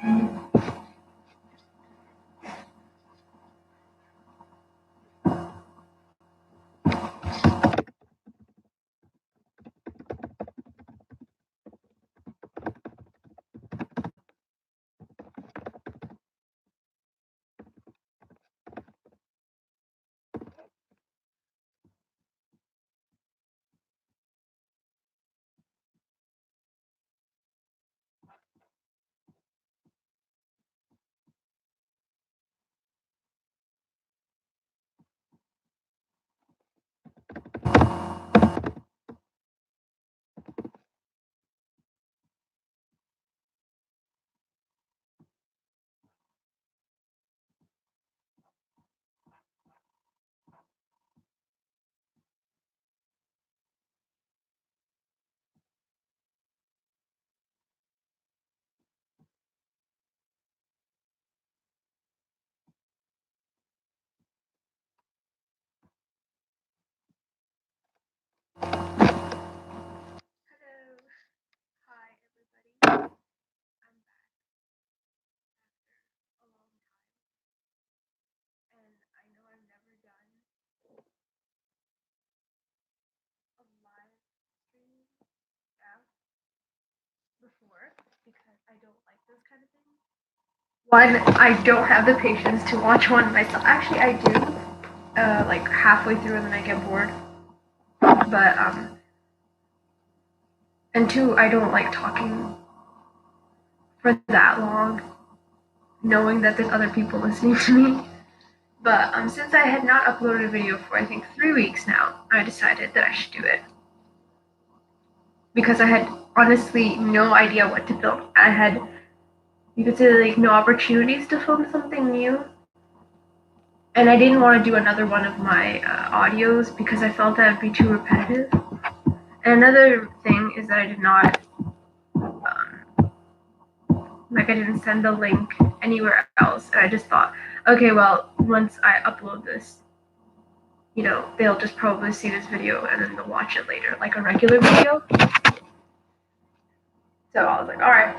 Hello. Hi, everybody. I'm back after a long time, and I know I've never done a live stream out before because I don't like those kind of things. One, I don't have the patience to watch one myself. Actually, I do, like halfway through, and then I get bored. But and two, I don't like talking for that long, knowing that there's other people listening to me. But since I had not uploaded a video for I think 3 weeks now, I decided that I should do it because I had honestly no idea what to film. I had, you could say, like no opportunities to film something new, and I didn't want to do another one of my audios because I felt that would be too repetitive. And another thing is that I did not, like I didn't send the link anywhere else, and I just thought, okay, well, once I upload this, they'll just probably see this video and then they'll watch it later, like a regular video. So I was like, all right,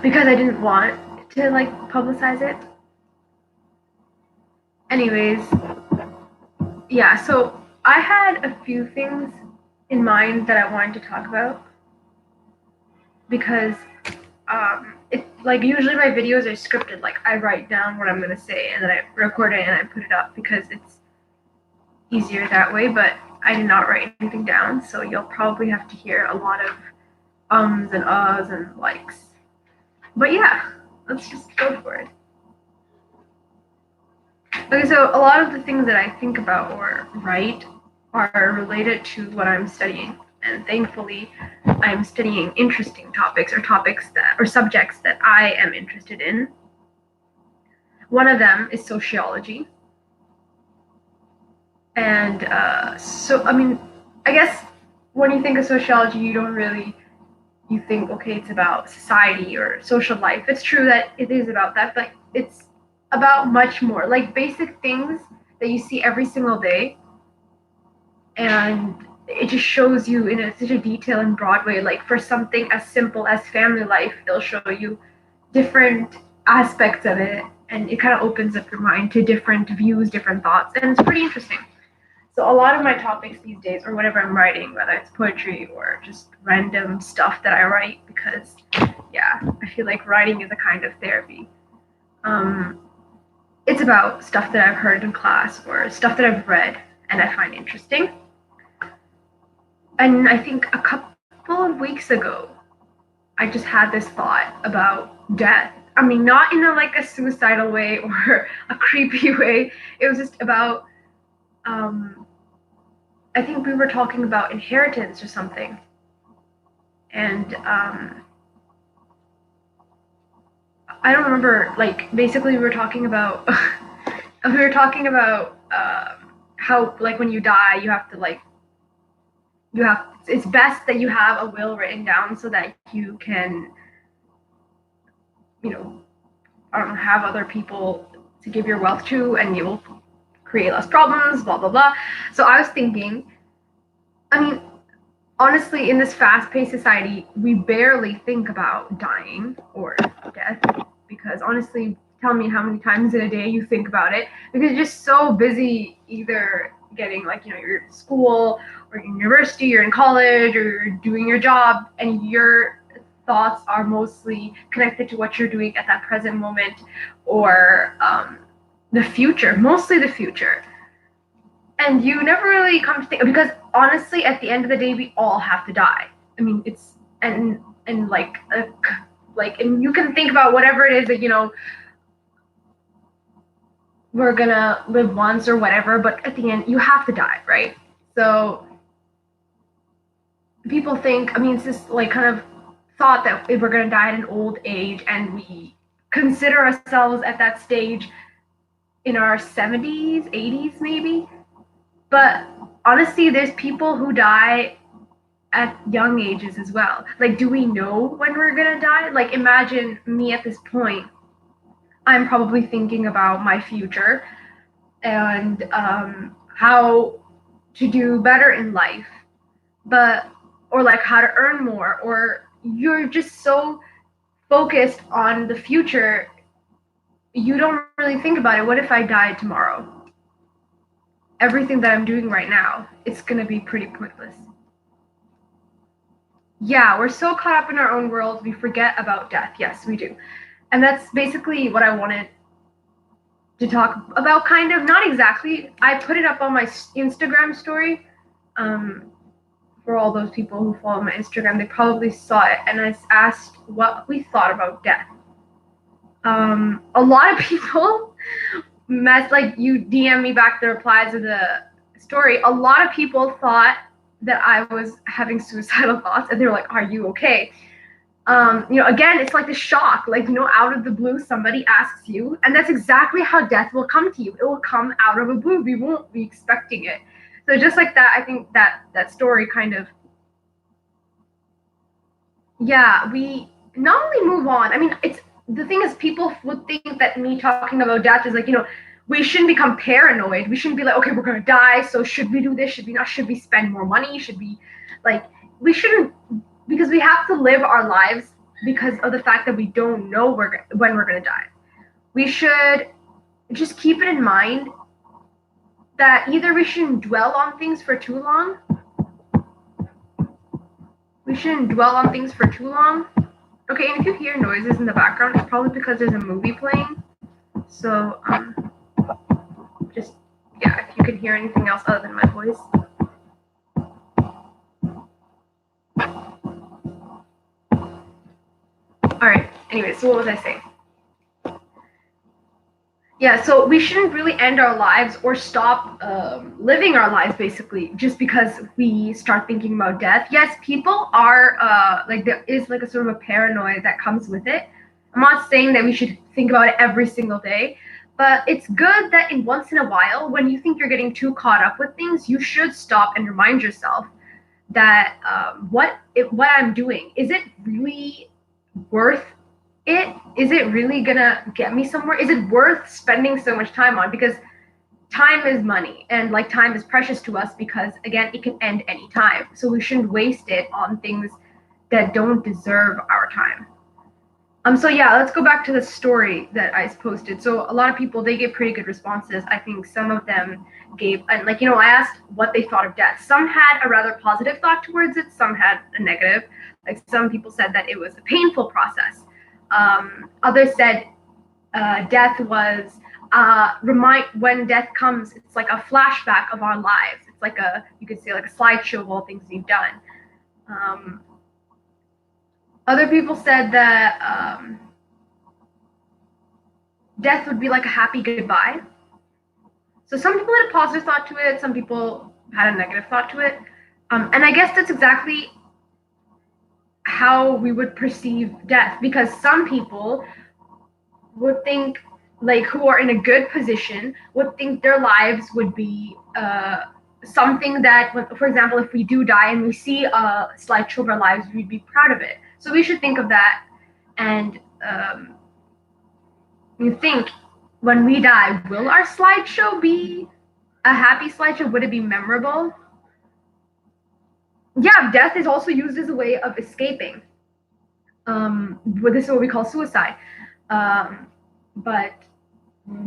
because I didn't want to like publicize it. Anyways, yeah, so I had a few things in mind that I wanted to talk about because it, like, usually my videos are scripted. Like, I write down what I'm gonna say and then I record it and I put it up because it's easier that way. But I did not write anything down, so you'll probably have to hear a lot of ums and ahs and likes. But yeah, let's just go for it. Okay, so a lot of the things that I think about or write are related to what I'm studying. And thankfully, I'm studying interesting topics or subjects that I am interested in. One of them is sociology. And I guess when you think of sociology, you think, okay, it's about society or social life. It's true that it is about that, but it's about much more, like basic things that you see every single day, and it just shows you in such a detail and broad way. Like for something as simple as family life, they'll show you different aspects of it, and it kind of opens up your mind to different views, different thoughts, and it's pretty interesting. So a lot of my topics these days, or whatever I'm writing, whether it's poetry or just random stuff that I write, because yeah, I feel like writing is a kind of therapy. Um, it's about stuff that I've heard in class or stuff that I've read and I find interesting. And I think a couple of weeks ago, I just had this thought about death. I mean, not in a suicidal way or a creepy way. It was just about, I think we were talking about inheritance or something. And I don't remember, like, basically we were talking about, how, like, when you die, it's best that you have a will written down so that you can, you know, I don't know, have other people to give your wealth to, and you'll create less problems, blah blah blah. So I was thinking, I mean, honestly, in this fast-paced society, we barely think about dying or death because honestly, tell me how many times in a day you think about it because you're just so busy either getting like your school or university or in college or you're doing your job and your thoughts are mostly connected to what you're doing at that present moment or the future, mostly the future. And you never really come to think because honestly, at the end of the day, we all have to die. I mean, it's and like and you can think about whatever it is that we're gonna live once or whatever, but at the end, you have to die, right? So people think. I mean, it's just like kind of thought that if we're gonna die at an old age and we consider ourselves at that stage in our 70s, 80s, maybe. But honestly, there's people who die at young ages as well. Like, do we know when we're gonna die? Like, imagine me at this point. I'm probably thinking about my future and how to do better in life, but or like how to earn more, or you're just so focused on the future, you don't really think about it. What if I died tomorrow? Everything that I'm doing right now, it's gonna be pretty pointless. Yeah, we're so caught up in our own world, we forget about death. Yes, we do. And that's basically what I wanted to talk about, kind of. Not exactly. I put it up on my Instagram story. Um, for all those people who follow my Instagram, they probably saw it. And I asked what we thought about death. A lot of people like you DM me back the replies of the story. A lot of people thought that I was having suicidal thoughts, and they were like, "Are you okay?" Again, it's like the shock, like, out of the blue, somebody asks you, and that's exactly how death will come to you. It will come out of the blue. We won't be expecting it. So just like that, I think that story kind of, yeah, we not only move on. I mean, it's the thing is, people would think that me talking about death is like, we shouldn't become paranoid. We shouldn't be like, okay, we're gonna die, so should we do this? Should we not? Should we spend more money? Should we, like, we shouldn't, because we have to live our lives because of the fact that we don't know when we're gonna die. We should just keep it in mind that either we shouldn't dwell on things for too long. We shouldn't dwell on things for too long. Okay, and if you hear noises in the background, it's probably because there's a movie playing. So, just, yeah, if you can hear anything else other than my voice. Alright, anyway, so what was I saying? Yeah, so we shouldn't really end our lives or stop living our lives basically just because we start thinking about death. Yes, people are like, there is like a sort of a paranoia that comes with it. I'm not saying that we should think about it every single day, but it's good that once in a while, when you think you're getting too caught up with things, you should stop and remind yourself that what I'm doing, is it really worth it? Is it really gonna get me somewhere? Is it worth spending so much time on? Because time is money, and like, time is precious to us because, again, it can end any time. So we shouldn't waste it on things that don't deserve our time. So yeah, let's go back to the story that I posted. So a lot of people, they gave pretty good responses. I think some of them gave, and like, I asked what they thought of death. Some had a rather positive thought towards it. Some had a negative. Like, some people said that it was a painful process. Others said death was remind when death comes, it's like a flashback of our lives. It's like you could say like a slideshow of all things we've done. Um, Other people said that death would be like a happy goodbye. So some people had a positive thought to it, some people had a negative thought to it. And I guess that's exactly how we would perceive death, because some people would think, like, who are in a good position, would think their lives would be something that, for example, if we do die and we see a slideshow of our lives, we'd be proud of it. So we should think of that, and you think, when we die, will our slideshow be a happy slideshow? Would it be memorable? yeah, death is also used as a way of escaping. Well, this is what we call suicide. Um, but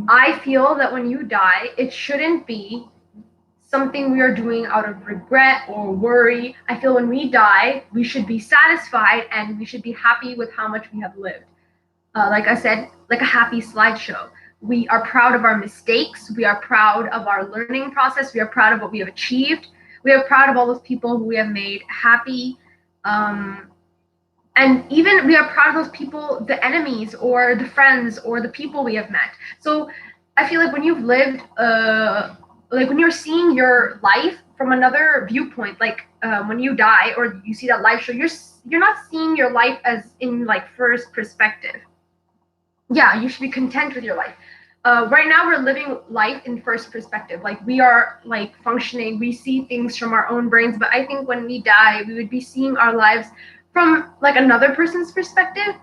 I feel that when you die, it shouldn't be something we are doing out of regret or worry. I feel when we die, we should be satisfied and we should be happy with how much we have lived. Like I said, like a happy slideshow. We are proud of our mistakes. We are proud of our learning process. We are proud of what we have achieved. We are proud of all those people who we have made happy. Um, and even we are proud of those people, the enemies or the friends or the people we have met. So I feel like when you've lived, like when you're seeing your life from another viewpoint, like when you die or you see that live show, you're not seeing your life as in like first perspective. Yeah, you should be content with your life. Right now we're living life in first perspective, like we are like functioning, we see things from our own brains, but I think when we die we would be seeing our lives from like another person's perspective.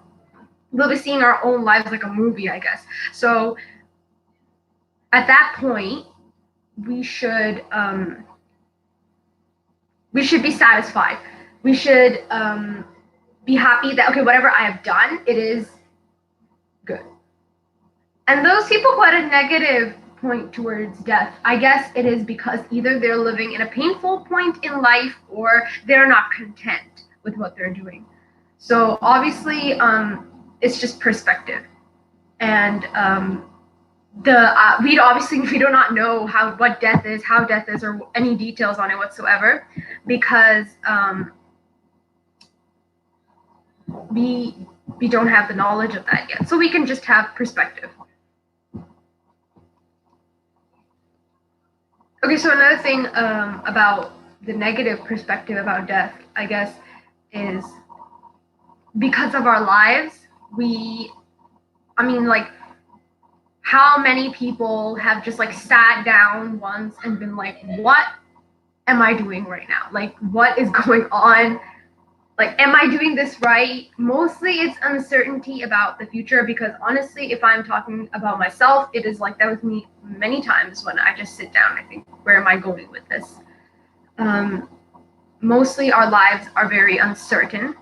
We'll be seeing our own lives like a movie, I guess. So at that point we should be satisfied. We should be happy that okay, whatever I have done, it is good. And those people who had a negative point towards death, I guess it is because either they're living in a painful point in life or they're not content with what they're doing. So obviously, it's just perspective. And we do not know what death is, how death is, or any details on it whatsoever, because we don't have the knowledge of that yet. So we can just have perspective. Okay, so another thing about the negative perspective about death, I guess, is because of our lives, like, how many people have just like sat down once and been like, what am I doing right now? Like, what is going on? Like, am I doing this right? Mostly it's uncertainty about the future, because honestly, if I'm talking about myself, it is like that with me many times when I just sit down and I think, where am I going with this? Mostly our lives are very uncertain.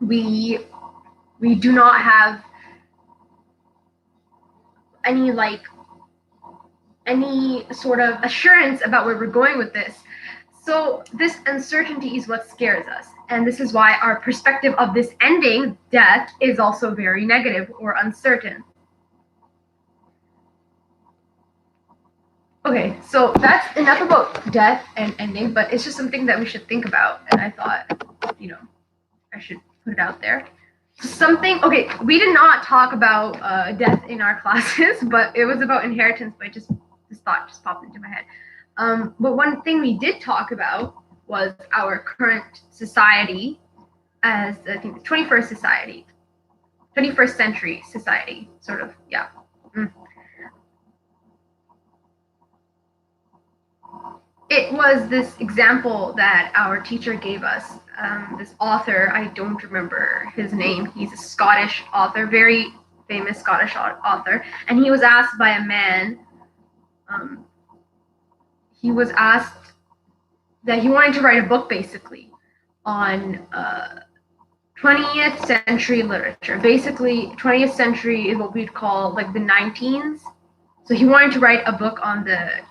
We do not have any sort of assurance about where we're going with this. So this uncertainty is what scares us. And this is why our perspective of this ending, death, is also very negative or uncertain. Okay, so that's enough about death and ending, but it's just something that we should think about. And I thought, I should put it out there. Okay, we did not talk about death in our classes, but it was about inheritance, but this thought just popped into my head. But one thing we did talk about was our current society as, I think, the 21st century society, sort of, yeah. It was this example that our teacher gave us. This author, I don't remember his name. He's a Scottish author, very famous Scottish author. And he was asked by a man, he was asked that he wanted to write a book basically on 20th century literature. Basically, 20th century is what we'd call like the 19s. So he wanted to write a book on the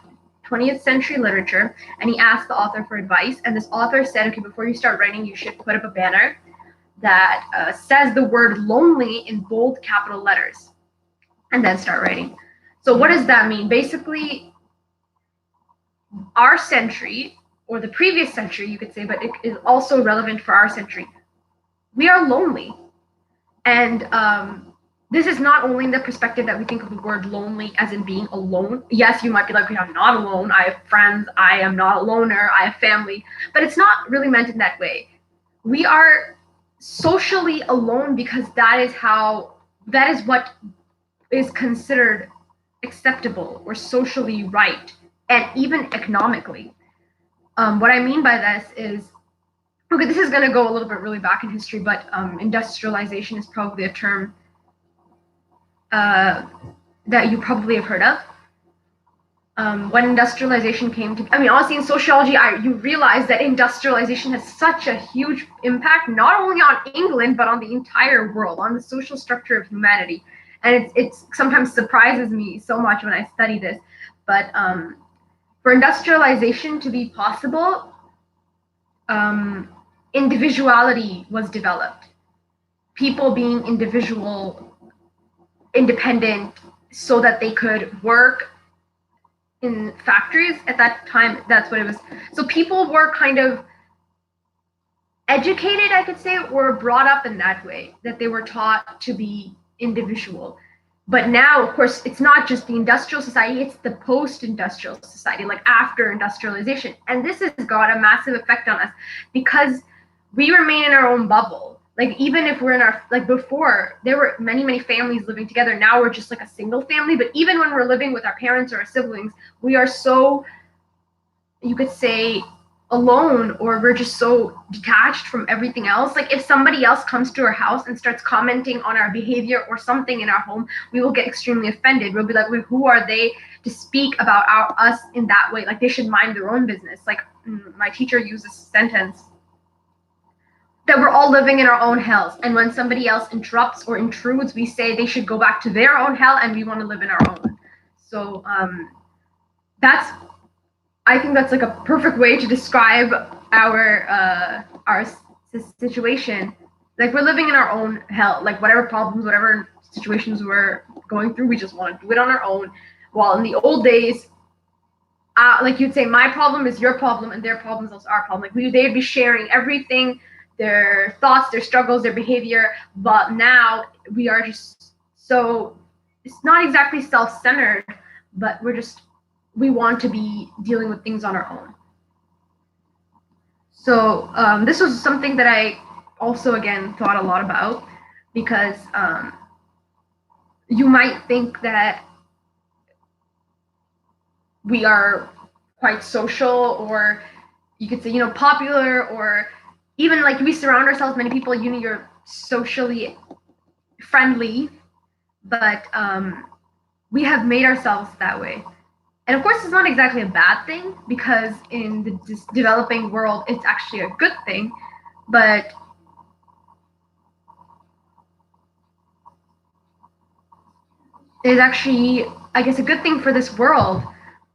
20th century literature, and he asked the author for advice. And this author said, okay, before you start writing, you should put up a banner that says the word lonely in bold capital letters, and then start writing. So what does that mean? Basically, our century, or the previous century, you could say, but it is also relevant for our century. We are lonely. And this is not only in the perspective that we think of the word lonely as in being alone. Yes, you might be like, okay, I'm not alone. I have friends. I am not a loner. I have family. But it's not really meant in that way. We are socially alone because that is what is considered acceptable or socially right, and even economically. What I mean by this is, okay, this is going to go a little bit really back in history, but industrialization is probably a term that you probably have heard of. when industrialization came to, I mean, honestly, in sociology, you realize that industrialization has such a huge impact, not only on England, but on the entire world, on the social structure of humanity. And it's sometimes surprises me so much when I study this. But for industrialization to be possible, um, individuality was developed. People being independent, so that they could work in factories at that time. That's what it was. So people were kind of educated, I could say, were brought up in that way, that they were taught to be individual. But now, of course, it's not just the industrial society, it's the post-industrial society, like after industrialization. And this has got a massive effect on us because we remain in our own bubble. Like, even if we're in our, like, before there were many, many families living together, now we're just like a single family. But even when we're living with our parents or our siblings, we are so, you could say, alone, or we're just so detached from everything else. Like, if somebody else comes to our house and starts commenting on our behavior or something in our home, we will get extremely offended. We'll be like, well, who are they to speak about us in that way? Like, they should mind their own business. Like, my teacher used this sentence, that we're all living in our own hells, and when somebody else interrupts or intrudes, we say they should go back to their own hell and we want to live in our own. So that's, I think that's like a perfect way to describe our situation. Like, we're living in our own hell. Like, whatever problems, whatever situations we're going through, we just want to do it on our own. While in the old days, like, you'd say, my problem is your problem, and their problem is also our problem. Like, they'd be sharing everything, their thoughts, their struggles, their behavior. But now we are just so, it's not exactly self-centered, but we want to be dealing with things on our own. So this was something that I also, again, thought a lot about, because you might think that we are quite social, or you could say, popular, or even like we surround ourselves with many people, you're socially friendly, but we have made ourselves that way. And of course, it's not exactly a bad thing, because in the developing world, it's actually a good thing. But it's actually, I guess, a good thing for this world.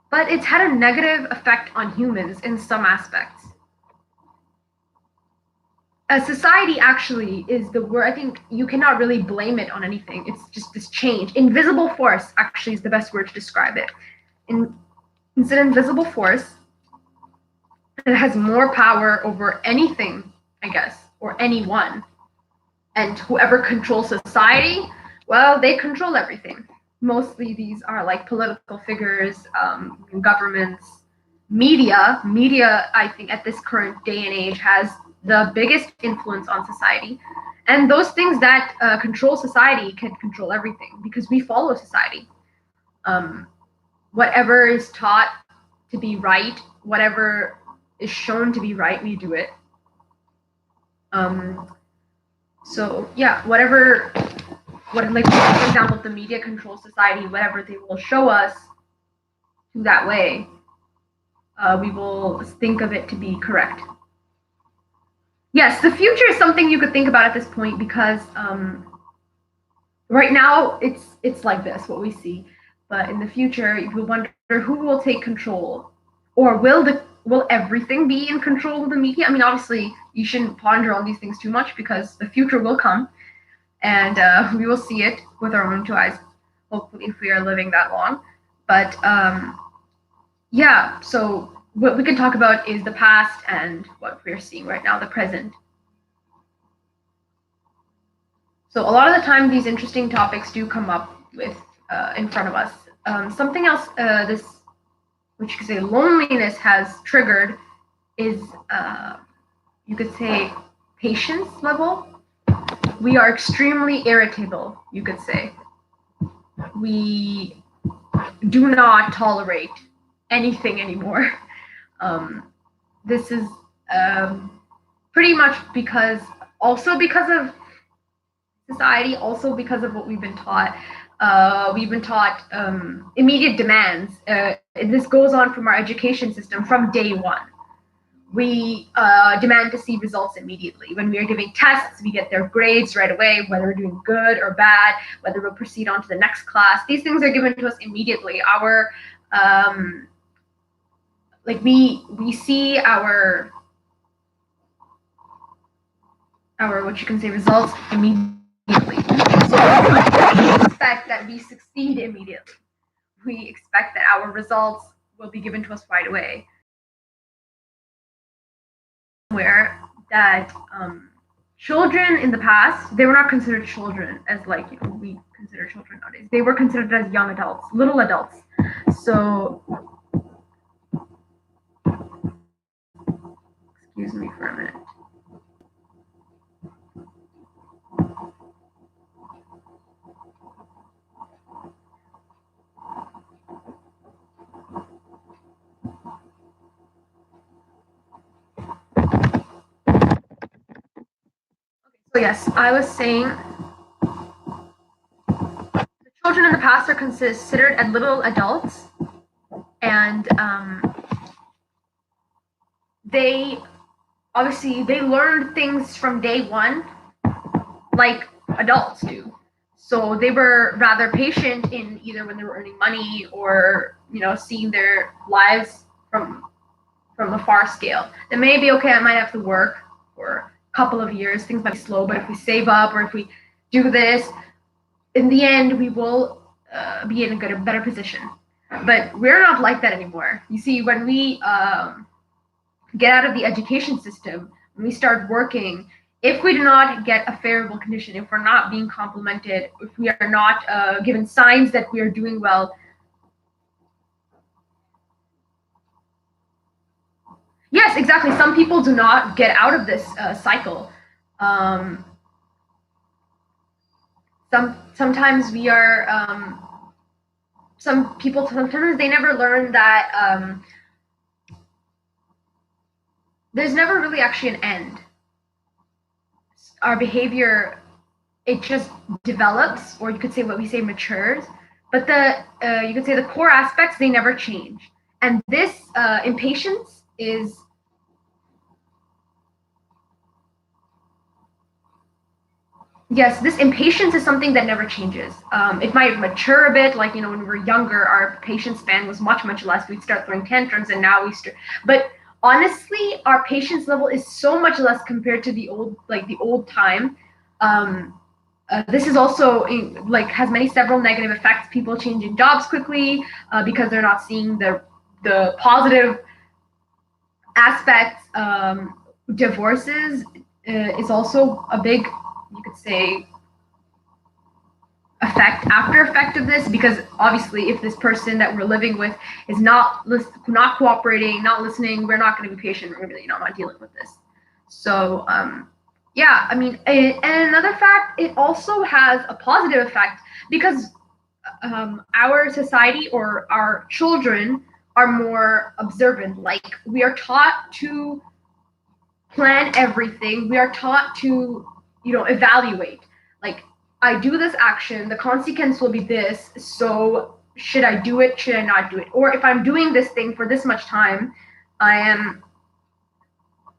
But it's had a negative effect on humans in some aspects. Society actually is the word. I think you cannot really blame it on anything. It's just this change. Invisible force actually is the best word to describe it. It's an invisible force that has more power over anything, I guess, or anyone. And whoever controls society, well, they control everything. Mostly these are like political figures, governments, media. Media, I think, at this current day and age has the biggest influence on society. And those things that control society can control everything, because we follow society. Whatever is taught to be right, whatever is shown to be right, we do it. So yeah, like, for example, if the media controls society, whatever they will show us that way, we will think of it to be correct. Yes, the future is something you could think about at this point, because right now it's like this, what we see. But in the future, you will wonder who will take control, or will everything be in control of the media? I mean, obviously, you shouldn't ponder on these things too much, because the future will come, and we will see it with our own two eyes, hopefully, if we are living that long. But yeah, so what we can talk about is the past and what we're seeing right now, the present. So a lot of the time, these interesting topics do come up with in front of us. Something else, which you could say loneliness has triggered, is you could say patience level. We are extremely irritable, you could say. We do not tolerate anything anymore. This is pretty much because of society, also because of what we've been taught. We've been taught immediate demands. this goes on from our education system from day one. We demand to see results immediately. When we are giving tests, we get their grades right away, whether we're doing good or bad, whether we'll proceed on to the next class. These things are given to us immediately. Our we see our what you can say results immediately. So we expect that we succeed immediately. We expect that our results will be given to us right away. Where that children in the past, they were not considered children as we consider children nowadays. They were considered as young adults, little adults. So excuse me for a minute. So yes, I was saying the children in the past are considered as little adults, and they learned things from day one like adults do. So they were rather patient in either when they were earning money or seeing their lives from a far scale. It may be okay, I might have to work for a couple of years, things might be slow, but if we save up or if we do this, in the end we will be in a better position. But we're not like that anymore. You see, when we get out of the education system, when we start working, if we do not get a favorable condition, if we're not being complimented, if we are not given signs that we are doing well, yes, exactly. Some people do not get out of this cycle. Sometimes we are. Some people sometimes they never learn that there's never really actually an end. Our behavior, it just develops, or you could say what we say matures. But you could say the core aspects, they never change. And this impatience is yes, this impatience is something that never changes. It might mature a bit, like when we were younger, our patience span was much less. We'd start throwing tantrums, and now we start. But honestly, our patience level is so much less compared to the old time. This is also has several negative effects. People changing jobs quickly because they're not seeing the positive aspects. Divorces is also a big, you could say, after effect of this, because obviously if this person that we're living with is not cooperating, not listening, we're not going to be patient. We're really not dealing with this. So yeah, I mean, and another fact, it also has a positive effect because our society or our children are more observant. Like, we are taught to plan everything. We are taught to evaluate. Like, I do this action, the consequence will be this, so should I do it, should I not do it? Or if I'm doing this thing for this much time, I am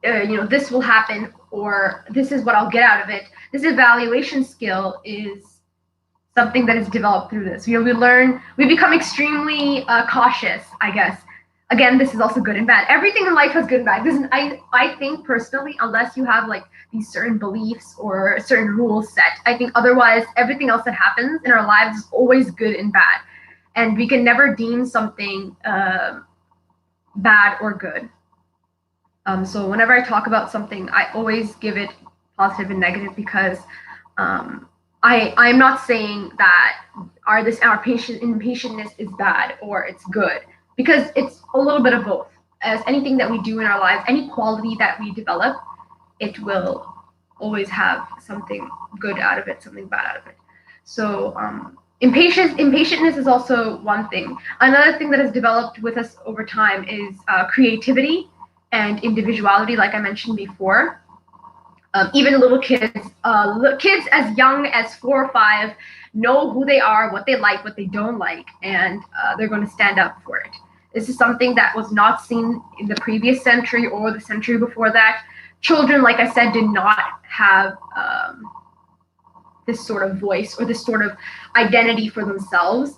this will happen, or this is what I'll get out of it. This evaluation skill is something that is developed through this. We become extremely cautious, I guess. Again, this is also good and bad. Everything in life has good and bad. I think personally, unless you have these certain beliefs or certain rules set, I think otherwise everything else that happens in our lives is always good and bad, and we can never deem something bad or good. So whenever I talk about something, I always give it positive and negative because I'm not saying that our impatientness is bad or it's good, because it's a little bit of both. As anything that we do in our lives, any quality that we develop, it will always have something good out of it, something bad out of it. So impatientness is also one thing. Another thing that has developed with us over time is creativity and individuality, like I mentioned before. Even little kids, kids as young as 4 or 5, know who they are, what they like, what they don't like, and they're going to stand up for it. This is something that was not seen in the previous century or the century before that. Children, like I said, did not have this sort of voice or this sort of identity for themselves.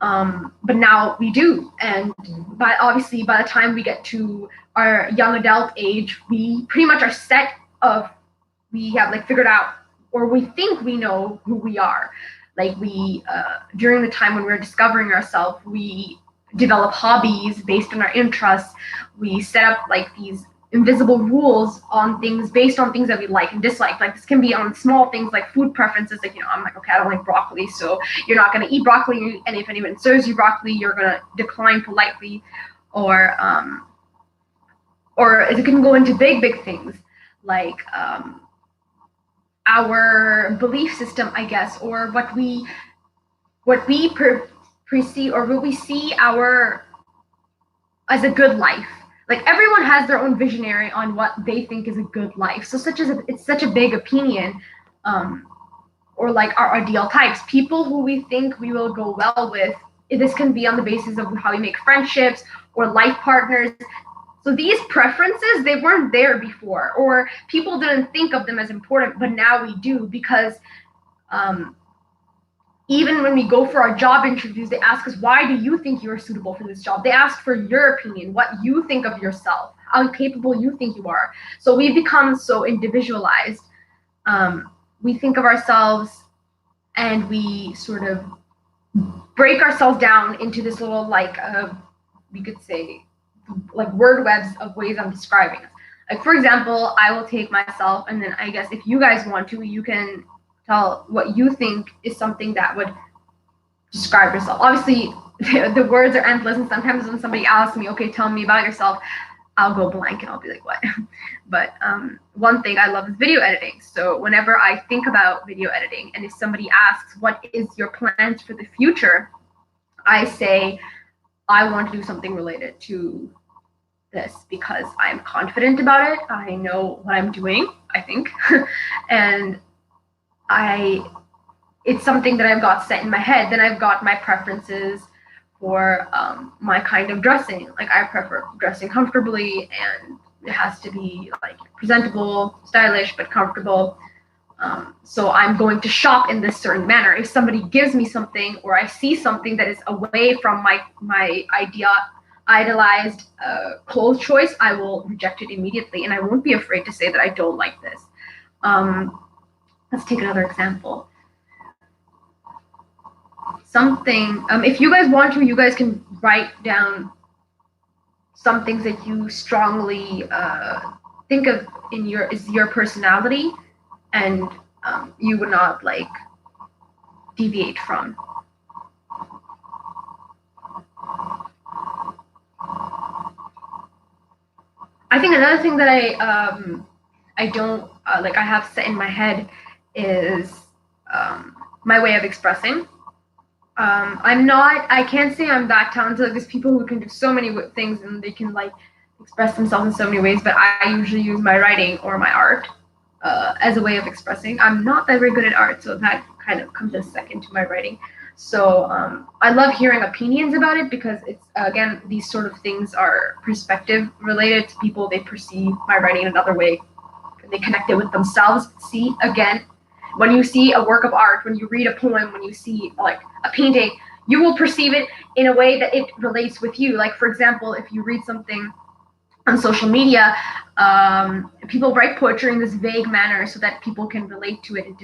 But now we do. And obviously, by the time we get to our young adult age, we pretty much are set of, we have like figured out, or we think we know who we are. Like we, during the time when we're discovering ourselves, we develop hobbies based on our interests. We set up like these invisible rules on things based on things that we like and dislike. Like this can be on small things like food preferences. Like, I'm like, okay, I don't like broccoli, so you're not going to eat broccoli. And if anyone serves you broccoli, you're going to decline politely. Or it can go into big things like our belief system, I guess, or what we perceive or what we see as a good life. Like everyone has their own visionary on what they think is a good life. So it's such a big opinion, or like our ideal types, people who we think we will go well with. This can be on the basis of how we make friendships or life partners. So these preferences, they weren't there before, or people didn't think of them as important, but now we do, because even when we go for our job interviews, they ask us, why do you think you're suitable for this job? They ask for your opinion, what you think of yourself, how capable you think you are. So we've become so individualized. We think of ourselves and we sort of break ourselves down into this little, like, we could say, like word webs of ways I'm describing it. Like, for example, I will take myself, and then I guess if you guys want to, you can tell what you think is something that would describe yourself. Obviously, the words are endless, and sometimes when somebody asks me, okay, tell me about yourself, I'll go blank and I'll be like, what? But one thing I love is video editing. So whenever I think about video editing, and if somebody asks, what is your plans for the future? I say, I want to do something related to this because I'm confident about it. I know what I'm doing, I think. And it's something that I've got set in my head. Then I've got my preferences for my kind of dressing. Like, I prefer dressing comfortably, and it has to be like presentable, stylish, but comfortable. So I'm going to shop in this certain manner. If somebody gives me something, or I see something that is away from my idealized clothes choice, I will reject it immediately, and I won't be afraid to say that I don't like this. Let's take another example. Something, if you guys want to, you guys can write down some things that you strongly think of is your personality, and you would not like deviate from. I think another thing that I don't like, I have set in my head is my way of expressing. I can't say I'm that talented. Like, there's people who can do so many things and they can like express themselves in so many ways, but I usually use my writing or my art as a way of expressing. I'm not that very good at art, so that kind of comes a second to my writing. So I love hearing opinions about it, because it's, again, these sort of things are perspective related to people. They perceive my writing in another way, and they connect it with themselves. See, again, when you see a work of art, when you read a poem, when you see like a painting, you will perceive it in a way that it relates with you. Like, for example, if you read something on social media, people write poetry in this vague manner so that people can relate to it in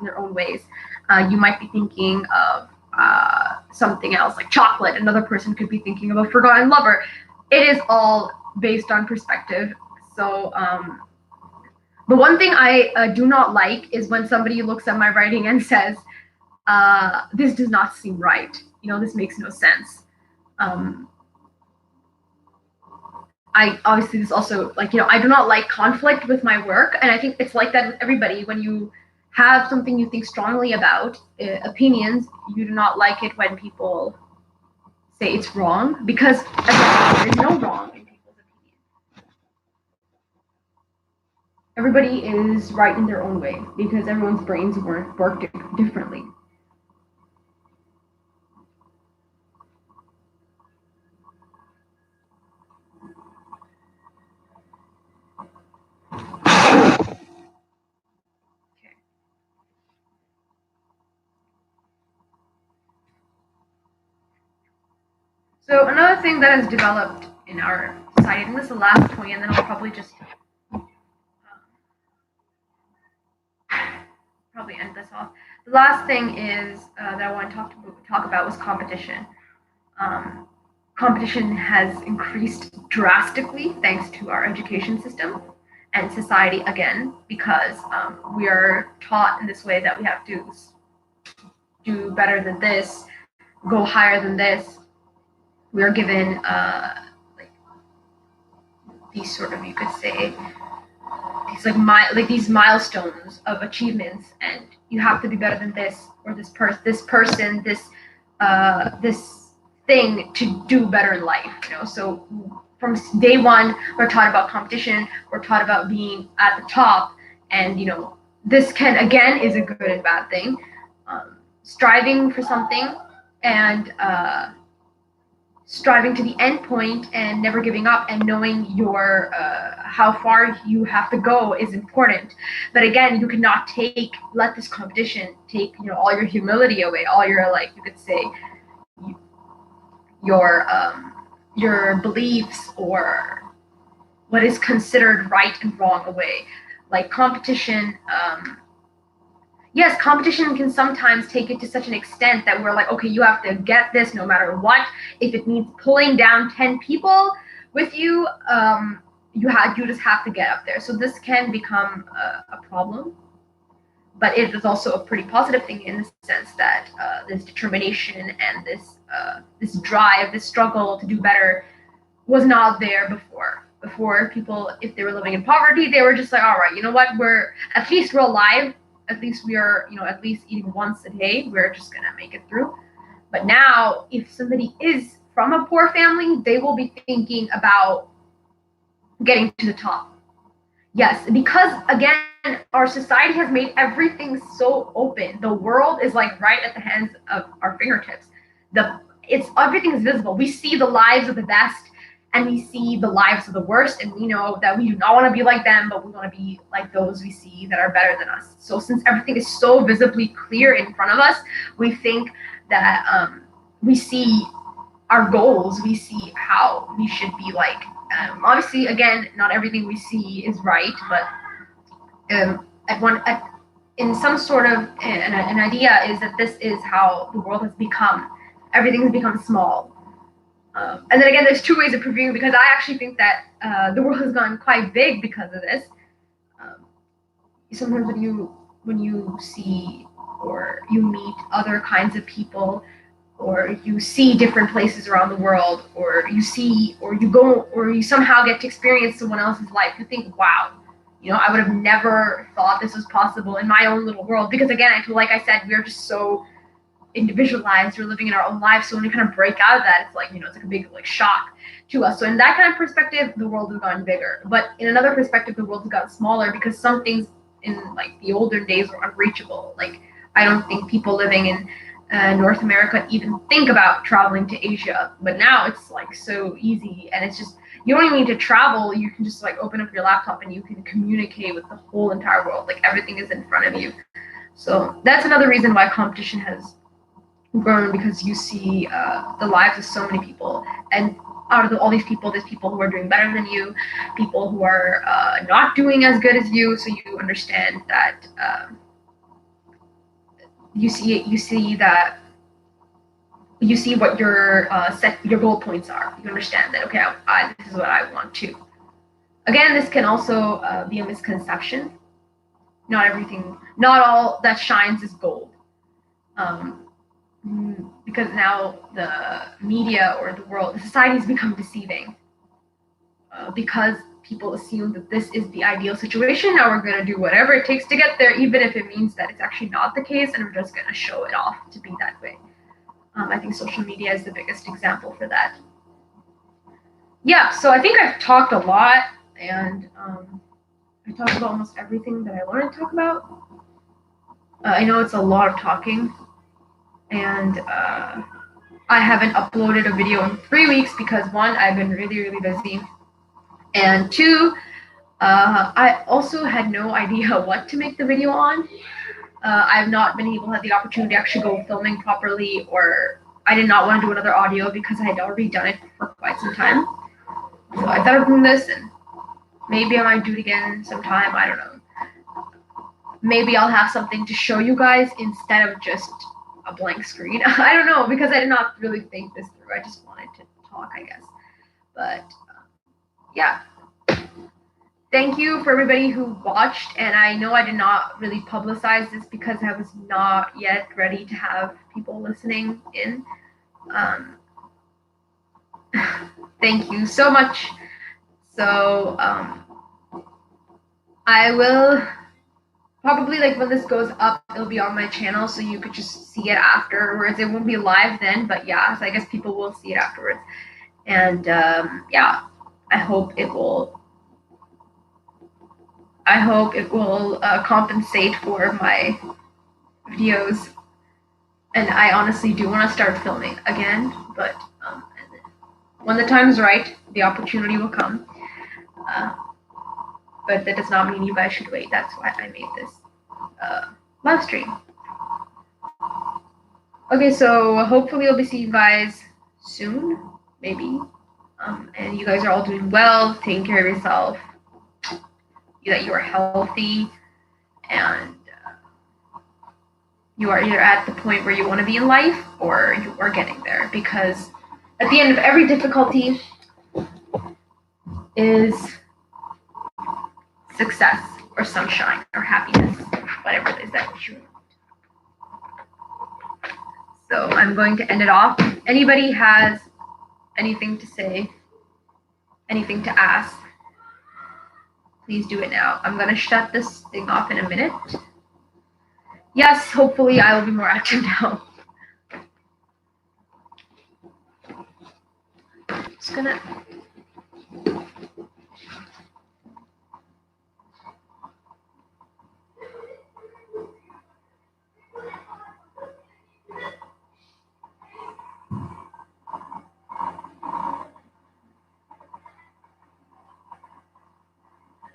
their own ways. You might be thinking of something else, like chocolate. Another person could be thinking of a forgotten lover. It is all based on perspective. So, but one thing I do not like is when somebody looks at my writing and says, this does not seem right. This makes no sense. I obviously, this also, like, I do not like conflict with my work, and I think it's like that with everybody. When you have something you think strongly about, opinions, you do not like it when people say it's wrong, because there is no wrong in people's opinions. Everybody is right in their own way, because everyone's brains work differently. So another thing that has developed in our society, I think this is the last point, and then I'll probably just probably end this off. The last thing is that I want to talk about was competition. Um, Competition has increased drastically thanks to our education system and society again because we are taught in this way that we have to do better than this, go higher than this. We are given like these sort of, you could say, these like these milestones of achievements, and you have to be better than this or this person, this thing to do better in life. So from day one, we're taught about competition. We're taught about being at the top, and this can again is a good and bad thing. Striving for something and striving to the end point and never giving up and knowing your how far you have to go is important. But again, you cannot let this competition take all your humility away, all your, like, you could say, your beliefs or what is considered right and wrong away. Like competition, yes, competition can sometimes take it to such an extent that we're like, okay, you have to get this no matter what. If it means pulling down 10 people with you, you just have to get up there. So this can become a problem, but it is also a pretty positive thing in the sense that this determination and this drive, this struggle to do better was not there before. Before, people, if they were living in poverty, they were just like, all right, you know what, we're alive, at least we are, at least eating once a day, we're just gonna make it through. But now, if somebody is from a poor family, they will be thinking about getting to the top. Yes, because again, our society has made everything so open. The world is like right at the hands of our fingertips. It's everything is visible. We see the lives of the best and we see the lives of the worst, and we know that we do not want to be like them, but we want to be like those we see that are better than us. So since everything is so visibly clear in front of us, we think that we see our goals, we see how we should be like. Obviously, again, not everything we see is right, but in some sort of an idea is that this is how the world has become. Everything has become small. And then again, there's two ways of proving, because I actually think that the world has gone quite big because of this. Sometimes when you see or you meet other kinds of people, or you see different places around the world, or you see, or you go, or you somehow get to experience someone else's life, you think, wow, I would have never thought this was possible in my own little world. Because again, like I said, we're just so individualized, we're living in our own lives. So when we kind of break out of that, it's like, it's like a big like shock to us. So in that kind of perspective, the world has gotten bigger. But in another perspective, the world has gotten smaller because some things in like the older days were unreachable. Like, I don't think people living in North America even think about traveling to Asia. But now it's like so easy, and it's just, you don't even need to travel. You can just like open up your laptop and you can communicate with the whole entire world. Like, everything is in front of you. So that's another reason why competition has grown, because you see the lives of so many people, and out of all these people, there's people who are doing better than you, people who are not doing as good as you. So you understand that you see what your goal points are. You understand that, okay, this is what I want to. Again, this can also be a misconception. Not all that shines is gold. Because now the media or the world, the society has become deceiving. Because people assume that this is the ideal situation. Now we're going to do whatever it takes to get there, even if it means that it's actually not the case, and we're just going to show it off to be that way. I think social media is the biggest example for that. Yeah, so I think I've talked a lot, and I talked about almost everything that I wanted to talk about. I know it's a lot of talking, and I haven't uploaded a video in 3 weeks because, one, I've been really, really busy, and two, I also had no idea what to make the video on. I've not been able to have the opportunity to actually go filming properly or I did not want to do another audio because I had already done it for quite some time. So I thought of doing this, and maybe I might do it again sometime. I don't know. Maybe I'll have something to show you guys instead of just a blank screen. I don't know, because I did not really think this through. I just wanted to talk, I guess. But yeah. Thank you for everybody who watched, and I know I did not really publicize this because I was not yet ready to have people listening in. Thank you so much. So I will probably, like, when this goes up, it'll be on my channel, so you could just see it afterwards. It won't be live then, but yeah, so I guess people will see it afterwards. And yeah, I hope it will compensate for my videos. And I honestly do want to start filming again, but when the time is right, the opportunity will come. But that does not mean you guys should wait. That's why I made this live stream. Okay, so hopefully I'll be seeing you guys soon, maybe. And you guys are all doing well, taking care of yourself, that you are healthy, and you are either at the point where you want to be in life or you are getting there. Because at the end of every difficulty is success or sunshine or happiness, whatever it is that you want. So I'm going to end it off. If anybody has anything to say, anything to ask, please do it now. I'm going to shut this thing off in a minute. Yes, hopefully I will be more active now. Just gonna...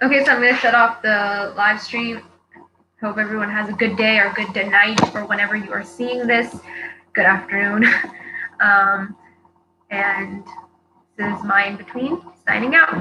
Okay, so I'm going to shut off the live stream. Hope everyone has a good day or good night or whenever you are seeing this. Good afternoon. And this is my in between signing out.